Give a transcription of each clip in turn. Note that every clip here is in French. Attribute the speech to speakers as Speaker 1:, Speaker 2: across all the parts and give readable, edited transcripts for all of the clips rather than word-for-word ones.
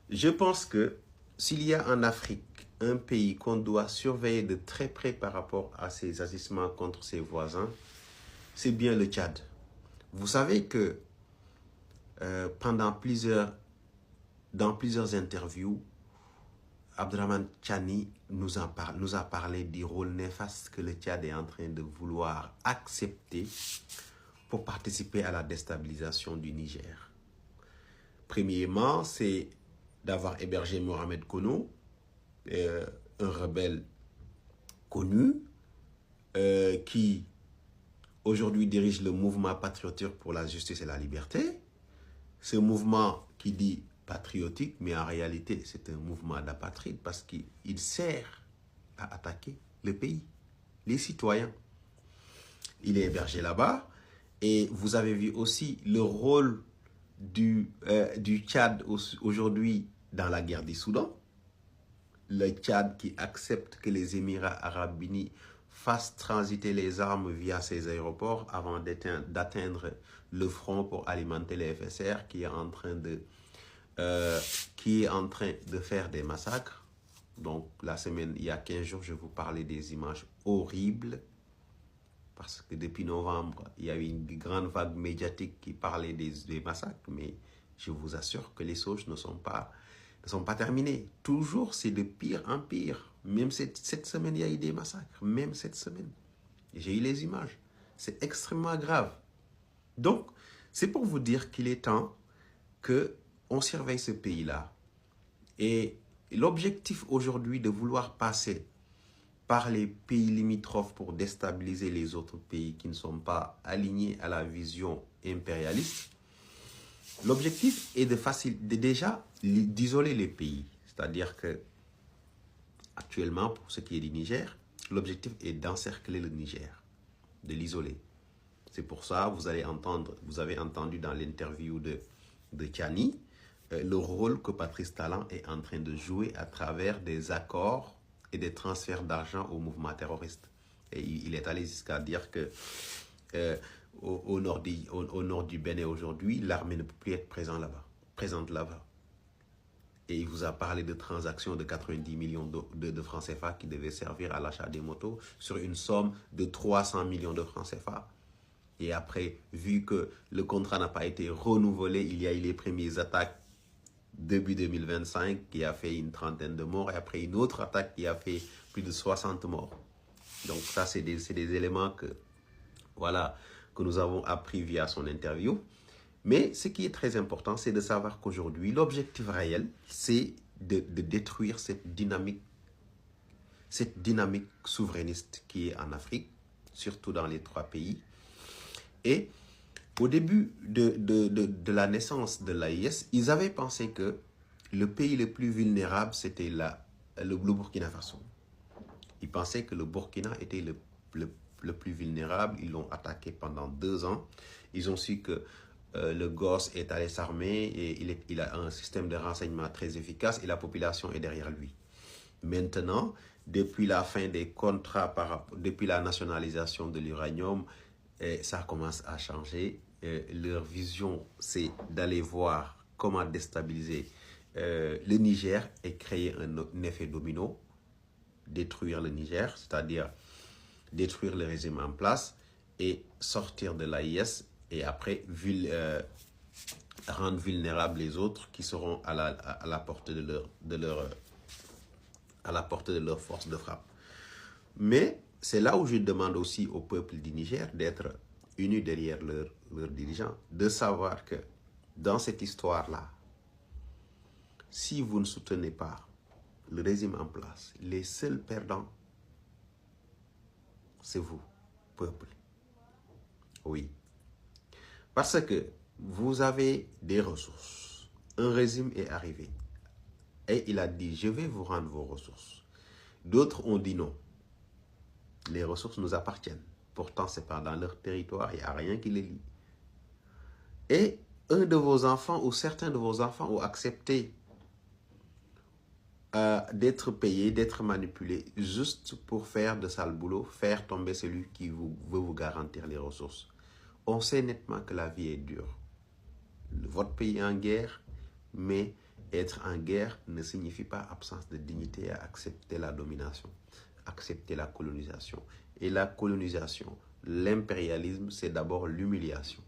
Speaker 1: Je pense que s'il y a en Afrique un pays qu'on doit surveiller de très près par rapport à ses agissements contre ses voisins, c'est bien le Tchad. Vous savez que dans plusieurs interviews, Abdraman Tchani nous a parlé du rôle néfaste que le Tchad est en train de vouloir accepter pour participer à la déstabilisation du Niger. Premièrement, c'est d'avoir hébergé Mohamed Kono, un rebelle connu, qui aujourd'hui dirige le mouvement patriotique pour la justice et la liberté. Ce mouvement qui dit patriotique, mais en réalité c'est un mouvement d'apatride parce qu'il sert à attaquer le pays, les citoyens. Il est hébergé là-bas et vous avez vu aussi le rôle du Tchad aujourd'hui dans la guerre du Soudan. Le Tchad qui accepte que les Émirats arabes unis fassent transiter les armes via ces aéroports avant d'atteindre le front pour alimenter les FSR qui est en train de faire des massacres. Donc la semaine, il y a 15 jours, je vous parlais des images horribles parce que depuis novembre, il y a eu une grande vague médiatique qui parlait des massacres, mais je vous assure que les choses ne sont pas terminées. Toujours, c'est de pire en pire. Même cette semaine, il y a eu des massacres. Même cette semaine. J'ai eu les images. C'est extrêmement grave. Donc, c'est pour vous dire qu'il est temps qu'on surveille ce pays-là. Et l'objectif aujourd'hui de vouloir passer par les pays limitrophes pour déstabiliser les autres pays qui ne sont pas alignés à la vision impérialiste, l'objectif est déjà d'isoler les pays. C'est-à-dire que actuellement, pour ce qui est du Niger, l'objectif est d'encercler le Niger, de l'isoler. C'est pour ça vous avez entendu dans l'interview de Tchani le rôle que Patrice Talon est en train de jouer à travers des accords et des transferts d'argent au mouvement terroriste. Et il est allé jusqu'à dire que au nord du Bénin aujourd'hui, l'armée ne peut plus être présente là-bas. Et il vous a parlé de transactions de 90 millions de francs CFA qui devaient servir à l'achat des motos sur une somme de 300 millions de francs CFA. Et après, vu que le contrat n'a pas été renouvelé, il y a eu les premières attaques début 2025 qui a fait une trentaine de morts et après une autre attaque qui a fait plus de 60 morts. Donc ça, c'est des éléments que nous avons appris via son interview. Mais ce qui est très important, c'est de savoir qu'aujourd'hui, l'objectif réel, c'est de détruire cette dynamique souverainiste qui est en Afrique, surtout dans les 3 pays. Et au début de la naissance de l'AIS, ils avaient pensé que le pays le plus vulnérable, c'était le Burkina Faso. Ils pensaient que le Burkina était le plus vulnérable. Ils l'ont attaqué pendant 2 ans. Ils ont su que le gosse est allé s'armer et il a un système de renseignement très efficace et la population est derrière lui. Maintenant, depuis la fin des contrats, depuis la nationalisation de l'uranium, ça commence à changer. Leur vision, c'est d'aller voir comment déstabiliser le Niger et créer un effet domino, détruire le Niger, c'est-à-dire détruire le régime en place et sortir de l'AIS et après rendre vulnérables les autres qui seront à la portée à la portée de leur force de frappe. Mais c'est là où je demande aussi au peuple du Niger d'être unis derrière leurs dirigeants, de savoir que dans cette histoire-là, si vous ne soutenez pas le régime en place, les seuls perdants, c'est vous, peuple. Oui. Parce que vous avez des ressources. Un régime est arrivé. Et il a dit, je vais vous rendre vos ressources. D'autres ont dit non. Les ressources nous appartiennent. Pourtant, ce n'est pas dans leur territoire, il n'y a rien qui les lie. Et un de vos enfants ou certains de vos enfants ont accepté d'être payés, d'être manipulés, juste pour faire de sale boulot, faire tomber celui qui veut vous garantir les ressources. On sait nettement que la vie est dure. Votre pays est en guerre, mais Être en guerre ne signifie pas absence de dignité et accepter la domination, accepter la colonisation. Et la colonisation, l'impérialisme, c'est d'abord l'humiliation.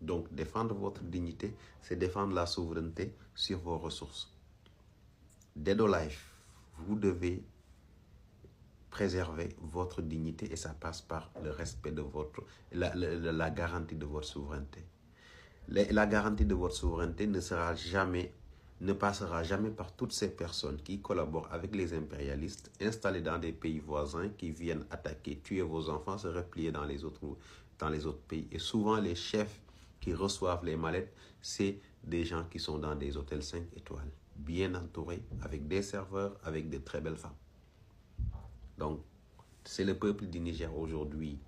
Speaker 1: Donc, défendre votre dignité, c'est défendre la souveraineté sur vos ressources. Dead or Life, vous devez préserver votre dignité et ça passe par le respect de la garantie de votre souveraineté. La garantie de votre souveraineté ne passera jamais par toutes ces personnes qui collaborent avec les impérialistes installés dans des pays voisins qui viennent attaquer, tuer vos enfants, se replier dans les autres pays. Et souvent, les chefs qui reçoivent les mallettes, c'est des gens qui sont dans des hôtels 5 étoiles, bien entourés, avec des serveurs, avec de très belles femmes. Donc, c'est le peuple du Niger aujourd'hui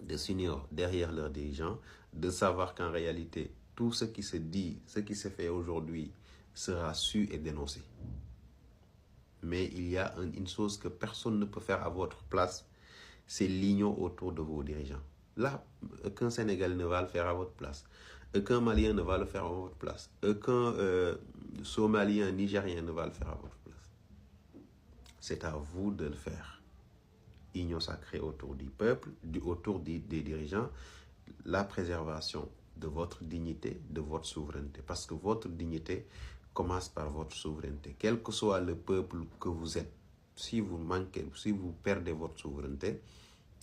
Speaker 1: de s'unir derrière leurs dirigeants, de savoir qu'en réalité, tout ce qui se dit, ce qui se fait aujourd'hui sera su et dénoncé. Mais il y a une chose que personne ne peut faire à votre place, c'est l'union autour de vos dirigeants. Là, aucun Sénégalais ne va le faire à votre place. Aucun Malien ne va le faire à votre place. Aucun Somalien, Nigérien ne va le faire à votre place. C'est à vous de le faire. Union sacrée autour du peuple, autour des dirigeants, la préservation de votre dignité, de votre souveraineté. Parce que votre dignité commence par votre souveraineté. Quel que soit le peuple que vous êtes, si vous perdez votre souveraineté,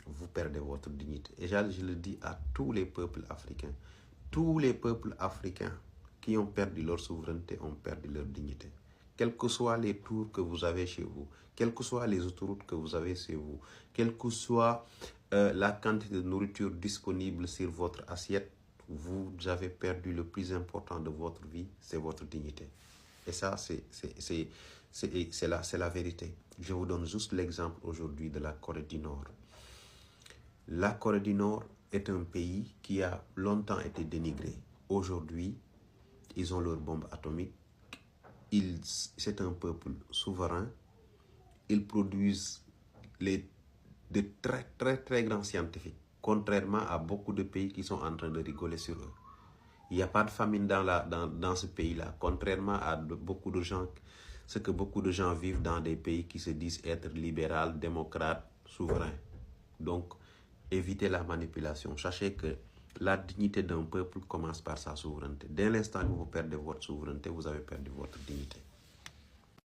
Speaker 1: vous perdez votre dignité. Et je le dis à tous les peuples africains. Tous les peuples africains qui ont perdu leur souveraineté ont perdu leur dignité. Quels que soient les tours que vous avez chez vous, quelles que soient les autoroutes que vous avez chez vous, quelle que soit la quantité de nourriture disponible sur votre assiette, vous avez perdu le plus important de votre vie, c'est votre dignité. Et ça, c'est la vérité. Je vous donne juste l'exemple aujourd'hui de la Corée du Nord. La Corée du Nord est un pays qui a longtemps été dénigré. Aujourd'hui, ils ont leurs bombes atomiques. C'est un peuple souverain. Ils produisent de très, très, très grands scientifiques, contrairement à beaucoup de pays qui sont en train de rigoler sur eux. Il n'y a pas de famine dans ce pays-là, contrairement à beaucoup de gens, ce que beaucoup de gens vivent dans des pays qui se disent être libéral, démocrate, souverain. Donc, évitez la manipulation. Sachez que la dignité d'un peuple commence par sa souveraineté. Dès l'instant que vous perdez votre souveraineté, vous avez perdu votre dignité.